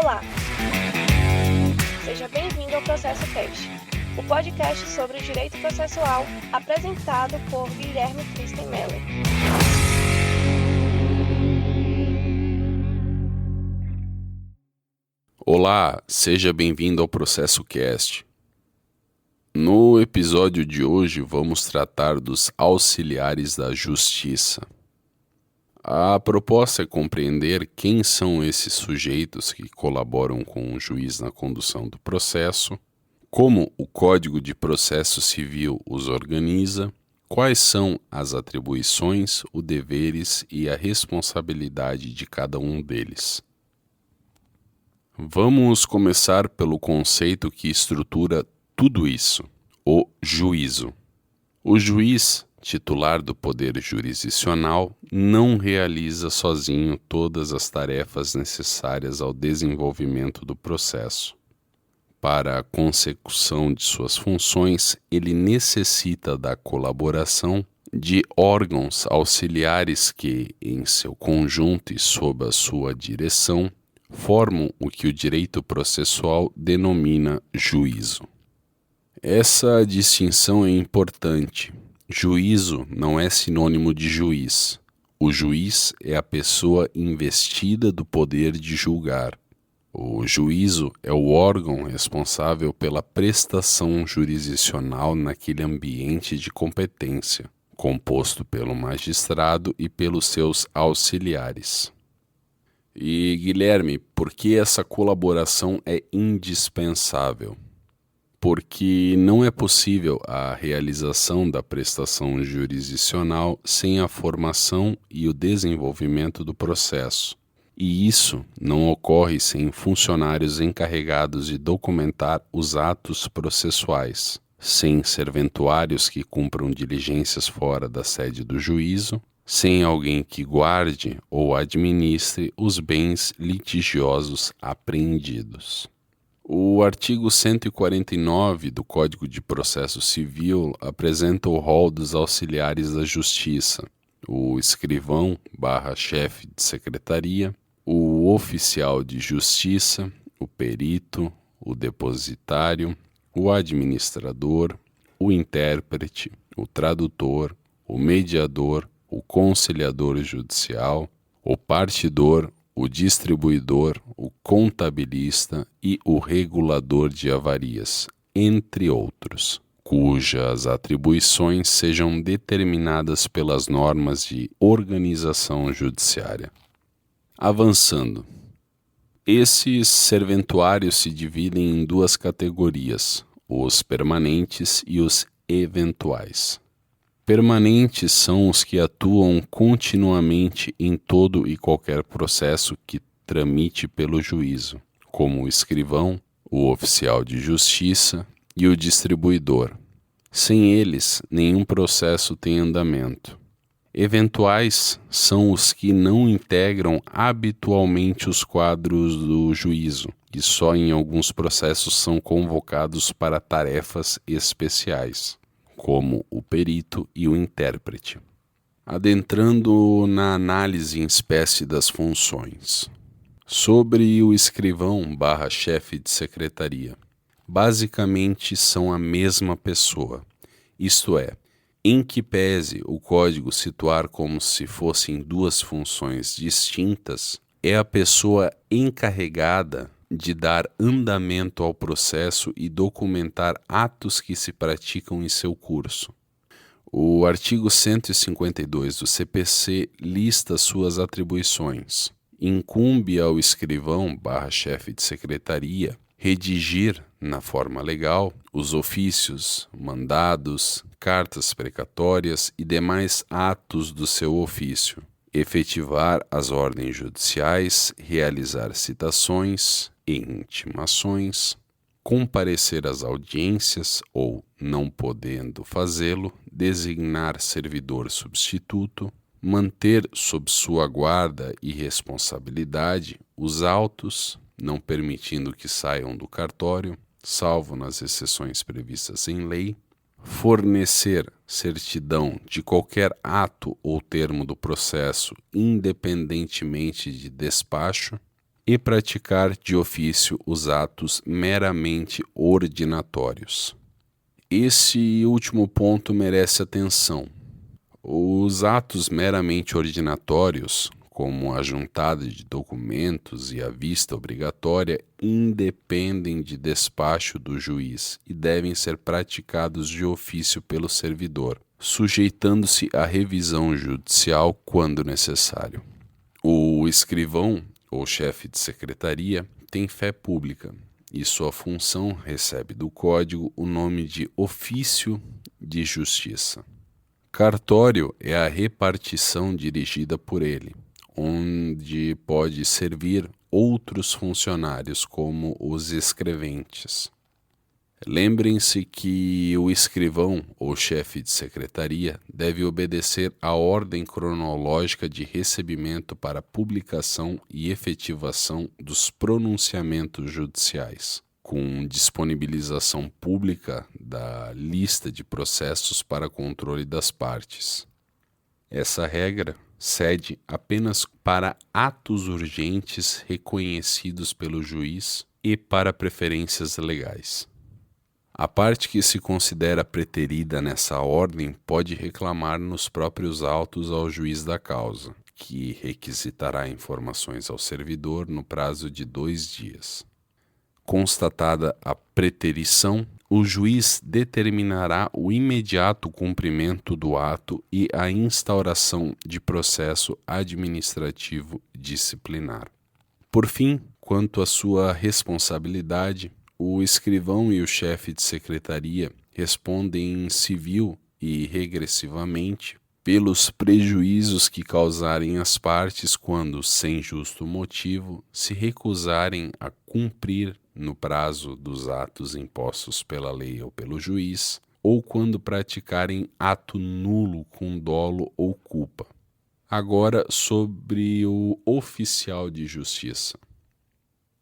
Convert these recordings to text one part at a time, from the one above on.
Olá! Seja bem-vindo ao Processo Cast, o podcast sobre direito processual apresentado por Guilherme Kristen Meller. Olá, seja bem-vindo ao Processo Cast. No episódio de hoje vamos tratar dos auxiliares da justiça. A proposta é compreender quem são esses sujeitos que colaboram com o juiz na condução do processo, como o Código de Processo Civil os organiza, quais são as atribuições, os deveres e a responsabilidade de cada um deles. Vamos começar pelo conceito que estrutura tudo isso, o juízo. O juiz, titular do poder jurisdicional, não realiza sozinho todas as tarefas necessárias ao desenvolvimento do processo. Para a consecução de suas funções, ele necessita da colaboração de órgãos auxiliares que, em seu conjunto e sob a sua direção, formam o que o direito processual denomina juízo. Essa distinção é importante. Juízo não é sinônimo de juiz. O juiz é a pessoa investida do poder de julgar. O juízo é o órgão responsável pela prestação jurisdicional naquele ambiente de competência, composto pelo magistrado e pelos seus auxiliares. E, Guilherme, por que essa colaboração é indispensável? Porque não é possível a realização da prestação jurisdicional sem a formação e o desenvolvimento do processo. E isso não ocorre sem funcionários encarregados de documentar os atos processuais, sem serventuários que cumpram diligências fora da sede do juízo, sem alguém que guarde ou administre os bens litigiosos apreendidos. O artigo 149 do Código de Processo Civil apresenta o rol dos auxiliares da Justiça, o escrivão/chefe de secretaria, o oficial de justiça, o perito, o depositário, o administrador, o intérprete, o tradutor, o mediador, o conciliador judicial, o partidor, o distribuidor, o contabilista e o regulador de avarias, entre outros, cujas atribuições sejam determinadas pelas normas de organização judiciária. Avançando. Esses serventuários se dividem em duas categorias, os permanentes e os eventuais. Permanentes são os que atuam continuamente em todo e qualquer processo que tramite pelo juízo, como o escrivão, o oficial de justiça e o distribuidor. Sem eles, nenhum processo tem andamento. Eventuais são os que não integram habitualmente os quadros do juízo e só em alguns processos são convocados para tarefas especiais, como o perito e o intérprete. Adentrando na análise em espécie das funções. Sobre o escrivão/chefe de secretaria. Basicamente são a mesma pessoa, isto é, em que pese o código situar como se fossem duas funções distintas, é a pessoa encarregada de dar andamento ao processo e documentar atos que se praticam em seu curso. O artigo 152 do CPC lista suas atribuições. Incumbe ao escrivão/chefe de secretaria redigir, na forma legal, os ofícios, mandados, cartas precatórias e demais atos do seu ofício, efetivar as ordens judiciais, realizar citações e intimações, comparecer às audiências ou, não podendo fazê-lo, designar servidor substituto, manter sob sua guarda e responsabilidade os autos, não permitindo que saiam do cartório, salvo nas exceções previstas em lei, fornecer certidão de qualquer ato ou termo do processo, independentemente de despacho, e praticar de ofício os atos meramente ordinatórios. Esse último ponto merece atenção. Os atos meramente ordinatórios, como a juntada de documentos e a vista obrigatória, independem de despacho do juiz e devem ser praticados de ofício pelo servidor, sujeitando-se à revisão judicial quando necessário. O escrivão, ou chefe de secretaria, tem fé pública e sua função recebe do Código o nome de ofício de justiça. Cartório é a repartição dirigida por ele, onde pode servir outros funcionários como os escreventes. Lembrem-se que o escrivão ou chefe de secretaria deve obedecer à ordem cronológica de recebimento para publicação e efetivação dos pronunciamentos judiciais, com disponibilização pública da lista de processos para controle das partes. Essa regra cede apenas para atos urgentes reconhecidos pelo juiz e para preferências legais. A parte que se considera preterida nessa ordem pode reclamar nos próprios autos ao juiz da causa, que requisitará informações ao servidor no prazo de 2 dias. Constatada a preterição, o juiz determinará o imediato cumprimento do ato e a instauração de processo administrativo disciplinar. Por fim, quanto à sua responsabilidade, o escrivão e o chefe de secretaria respondem em civil e regressivamente pelos prejuízos que causarem às partes quando, sem justo motivo, se recusarem a cumprir no prazo dos atos impostos pela lei ou pelo juiz, ou quando praticarem ato nulo com dolo ou culpa. Agora, sobre o oficial de justiça.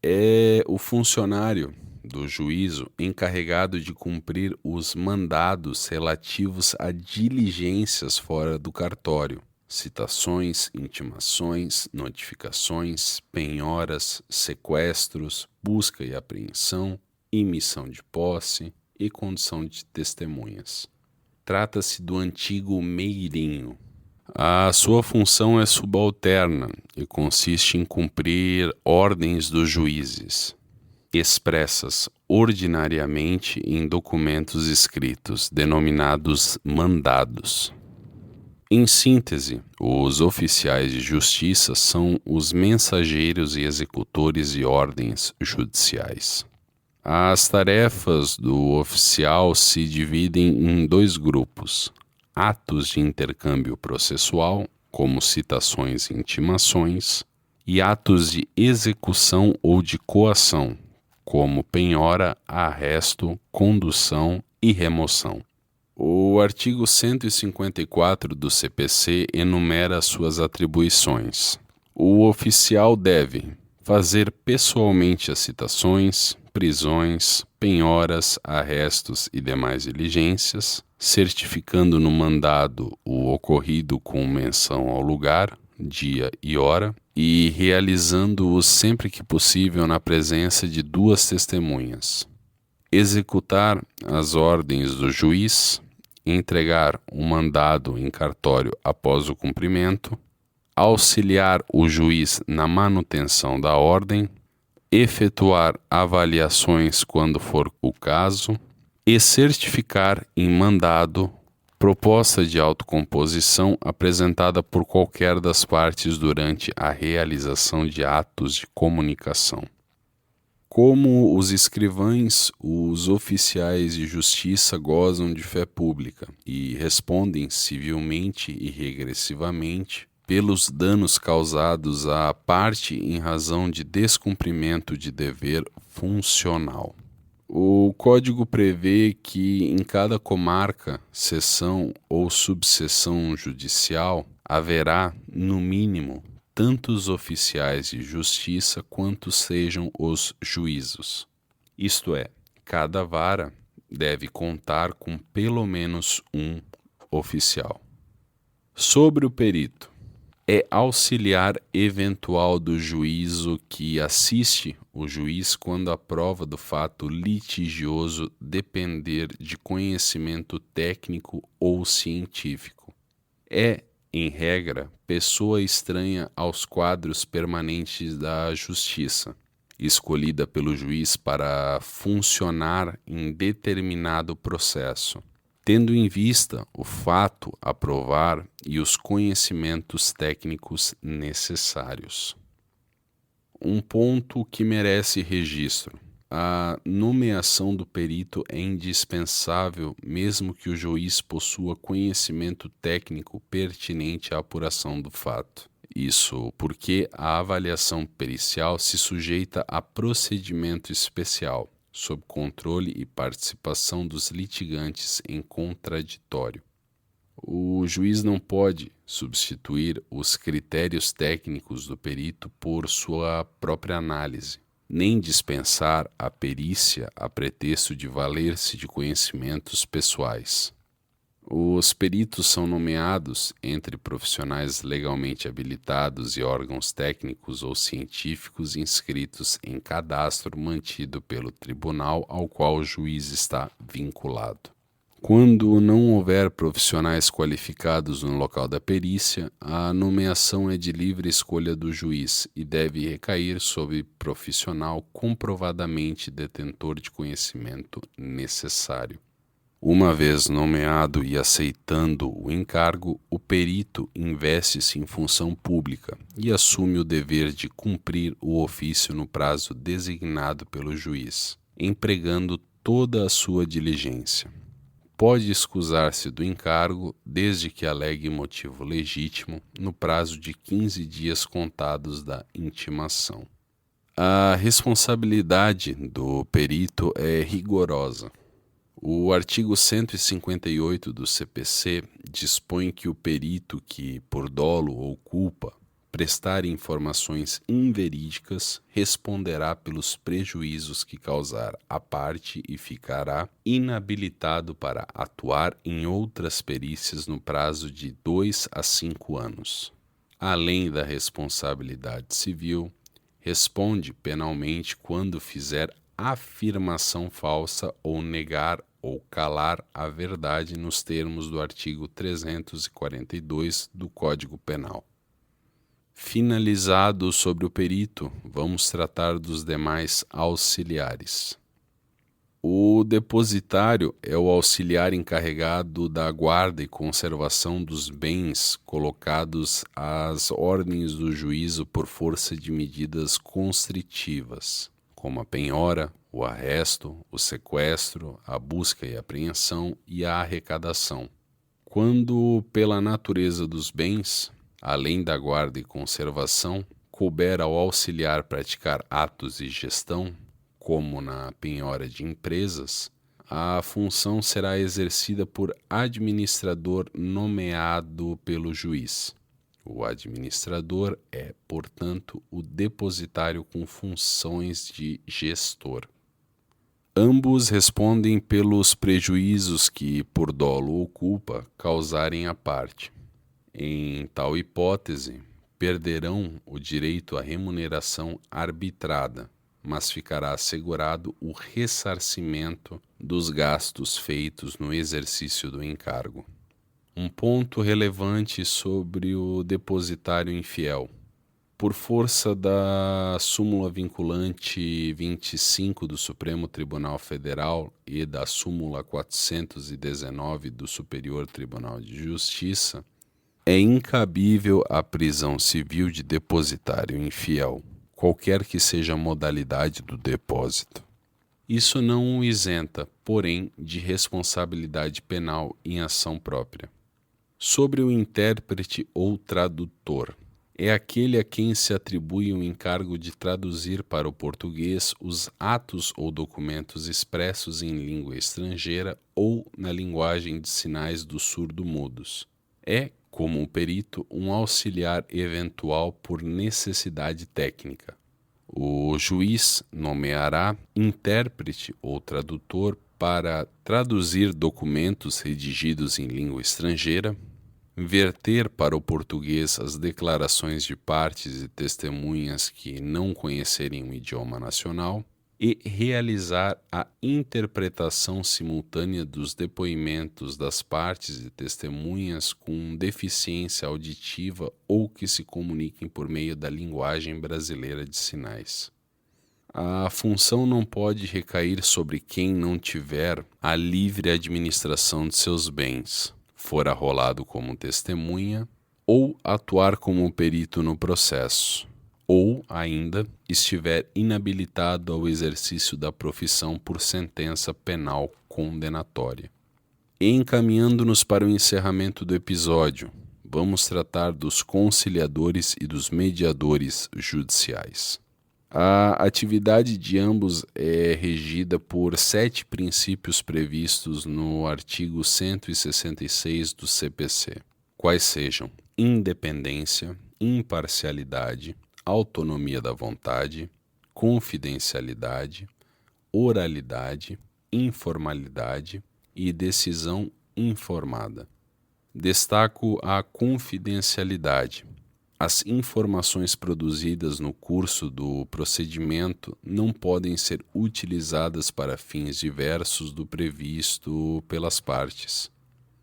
É o funcionário do juízo encarregado de cumprir os mandados relativos a diligências fora do cartório, citações, intimações, notificações, penhoras, sequestros, busca e apreensão, emissão de posse e condução de testemunhas. Trata-se do antigo meirinho. A sua função é subalterna e consiste em cumprir ordens dos juízes, expressas ordinariamente em documentos escritos, denominados mandados. Em síntese, os oficiais de justiça são os mensageiros e executores de ordens judiciais. As tarefas do oficial se dividem em 2 grupos: atos de intercâmbio processual, como citações e intimações, e atos de execução ou de coação, como penhora, arresto, condução e remoção. O artigo 154 do CPC enumera suas atribuições. O oficial deve fazer pessoalmente as citações, prisões, penhoras, arrestos e demais diligências, certificando no mandado o ocorrido com menção ao lugar, dia e hora, e realizando-o sempre que possível na presença de 2 testemunhas. Executar as ordens do juiz, entregar o mandado em cartório após o cumprimento, auxiliar o juiz na manutenção da ordem, efetuar avaliações quando for o caso e certificar em mandado proposta de autocomposição apresentada por qualquer das partes durante a realização de atos de comunicação. Como os escrivães, os oficiais de justiça gozam de fé pública e respondem civilmente e regressivamente pelos danos causados à parte em razão de descumprimento de dever funcional. O Código prevê que em cada comarca, seção ou subseção judicial haverá, no mínimo, tantos oficiais de justiça quanto sejam os juízos. Isto é, cada vara deve contar com pelo menos um oficial. Sobre o perito. É auxiliar eventual do juízo que assiste o juiz quando a prova do fato litigioso depender de conhecimento técnico ou científico. É, em regra, pessoa estranha aos quadros permanentes da justiça, escolhida pelo juiz para funcionar em determinado processo, tendo em vista o fato a provar e os conhecimentos técnicos necessários. Um ponto que merece registro: a nomeação do perito é indispensável mesmo que o juiz possua conhecimento técnico pertinente à apuração do fato. Isso porque a avaliação pericial se sujeita a procedimento especial, sob controle e participação dos litigantes em contraditório. O juiz não pode substituir os critérios técnicos do perito por sua própria análise, nem dispensar a perícia a pretexto de valer-se de conhecimentos pessoais. Os peritos são nomeados entre profissionais legalmente habilitados e órgãos técnicos ou científicos inscritos em cadastro mantido pelo tribunal ao qual o juiz está vinculado. Quando não houver profissionais qualificados no local da perícia, a nomeação é de livre escolha do juiz e deve recair sobre profissional comprovadamente detentor de conhecimento necessário. Uma vez nomeado e aceitando o encargo, o perito investe-se em função pública e assume o dever de cumprir o ofício no prazo designado pelo juiz, empregando toda a sua diligência. Pode excusar-se do encargo desde que alegue motivo legítimo no prazo de 15 dias contados da intimação. A responsabilidade do perito é rigorosa. O artigo 158 do CPC dispõe que o perito que, por dolo ou culpa, prestar informações inverídicas responderá pelos prejuízos que causar à parte e ficará inabilitado para atuar em outras perícias no prazo de 2 a 5 anos. Além da responsabilidade civil, responde penalmente quando fizer afirmação falsa ou negar ou calar a verdade nos termos do artigo 342 do Código Penal. Finalizado sobre o perito, vamos tratar dos demais auxiliares. O depositário é o auxiliar encarregado da guarda e conservação dos bens colocados às ordens do juízo por força de medidas constritivas, como a penhora, o arresto, o sequestro, a busca e apreensão e a arrecadação. Quando, pela natureza dos bens, além da guarda e conservação, couber ao auxiliar praticar atos de gestão, como na penhora de empresas, a função será exercida por administrador nomeado pelo juiz. O administrador é, portanto, o depositário com funções de gestor. Ambos respondem pelos prejuízos que, por dolo ou culpa, causarem à parte. Em tal hipótese, perderão o direito à remuneração arbitrada, mas ficará assegurado o ressarcimento dos gastos feitos no exercício do encargo. Um ponto relevante sobre o depositário infiel. Por força da súmula vinculante 25 do Supremo Tribunal Federal e da súmula 419 do Superior Tribunal de Justiça, é incabível a prisão civil de depositário infiel, qualquer que seja a modalidade do depósito. Isso não o isenta, porém, de responsabilidade penal em ação própria. Sobre o intérprete ou tradutor. É aquele a quem se atribui o encargo de traduzir para o português os atos ou documentos expressos em língua estrangeira ou na linguagem de sinais dos surdo-mudos. É, como o perito, um auxiliar eventual por necessidade técnica. O juiz nomeará intérprete ou tradutor para traduzir documentos redigidos em língua estrangeira, verter para o português as declarações de partes e testemunhas que não conhecerem o idioma nacional e realizar a interpretação simultânea dos depoimentos das partes e testemunhas com deficiência auditiva ou que se comuniquem por meio da linguagem brasileira de sinais. A função não pode recair sobre quem não tiver a livre administração de seus bens, for arrolado como testemunha, ou atuar como perito no processo, ou ainda estiver inabilitado ao exercício da profissão por sentença penal condenatória. Encaminhando-nos para o encerramento do episódio, vamos tratar dos conciliadores e dos mediadores judiciais. A atividade de ambos é regida por 7 princípios previstos no artigo 166 do CPC, quais sejam independência, imparcialidade, autonomia da vontade, confidencialidade, oralidade, informalidade e decisão informada. Destaco a confidencialidade. As informações produzidas no curso do procedimento não podem ser utilizadas para fins diversos do previsto pelas partes.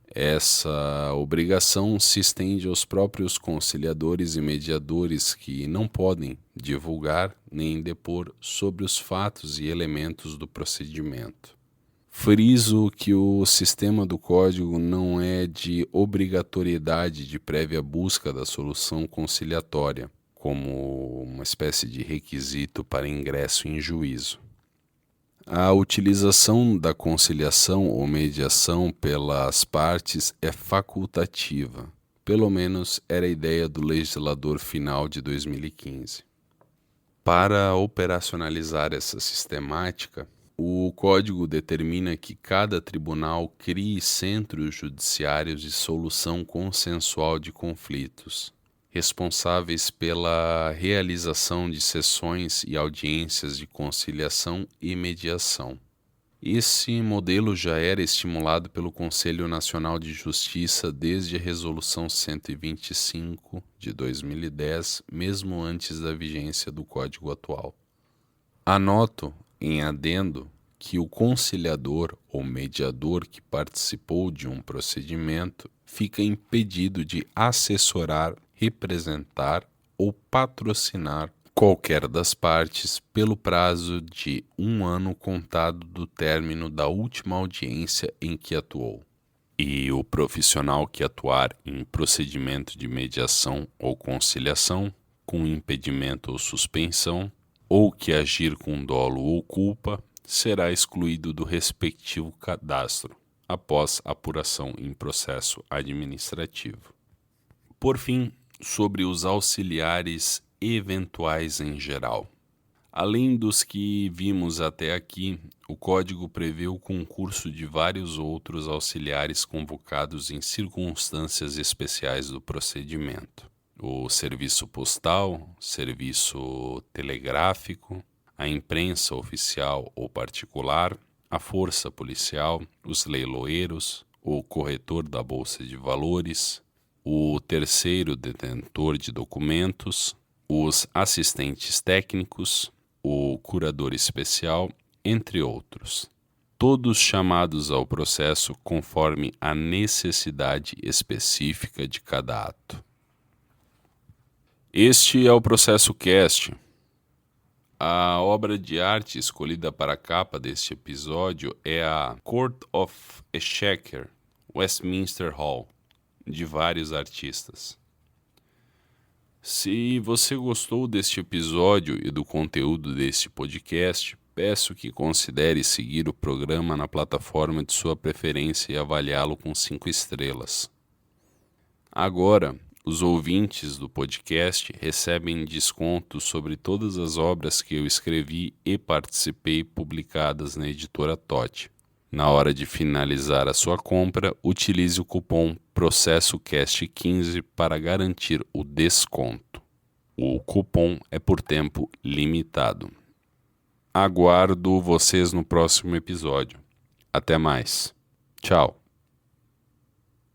Essa obrigação se estende aos próprios conciliadores e mediadores que não podem divulgar nem depor sobre os fatos e elementos do procedimento. Friso que o sistema do Código não é de obrigatoriedade de prévia busca da solução conciliatória, como uma espécie de requisito para ingresso em juízo. A utilização da conciliação ou mediação pelas partes é facultativa, pelo menos era a ideia do legislador final de 2015. Para operacionalizar essa sistemática, o Código determina que cada tribunal crie centros judiciários de solução consensual de conflitos, responsáveis pela realização de sessões e audiências de conciliação e mediação. Esse modelo já era estimulado pelo Conselho Nacional de Justiça desde a Resolução 125 de 2010, mesmo antes da vigência do Código atual. Anoto, em adendo, que o conciliador ou mediador que participou de um procedimento fica impedido de assessorar, representar ou patrocinar qualquer das partes pelo prazo de 1 ano contado do término da última audiência em que atuou. E o profissional que atuar em procedimento de mediação ou conciliação, com impedimento ou suspensão, ou que agir com dolo ou culpa, será excluído do respectivo cadastro, após apuração em processo administrativo. Por fim, sobre os auxiliares eventuais em geral. Além dos que vimos até aqui, o Código prevê o concurso de vários outros auxiliares convocados em circunstâncias especiais do procedimento. O serviço postal, serviço telegráfico, a imprensa oficial ou particular, a força policial, os leiloeiros, o corretor da Bolsa de Valores, o terceiro detentor de documentos, os assistentes técnicos, o curador especial, entre outros. Todos chamados ao processo conforme a necessidade específica de cada ato. Este é o Processo Cast. A obra de arte escolhida para a capa deste episódio é a Court of Exchequer, Westminster Hall, de vários artistas. Se você gostou deste episódio e do conteúdo deste podcast, peço que considere seguir o programa na plataforma de sua preferência e avaliá-lo com 5 estrelas. Agora, os ouvintes do podcast recebem desconto sobre todas as obras que eu escrevi e participei publicadas na editora Totti. Na hora de finalizar a sua compra, utilize o cupom ProcessoCast15 para garantir o desconto. O cupom é por tempo limitado. Aguardo vocês no próximo episódio. Até mais. Tchau.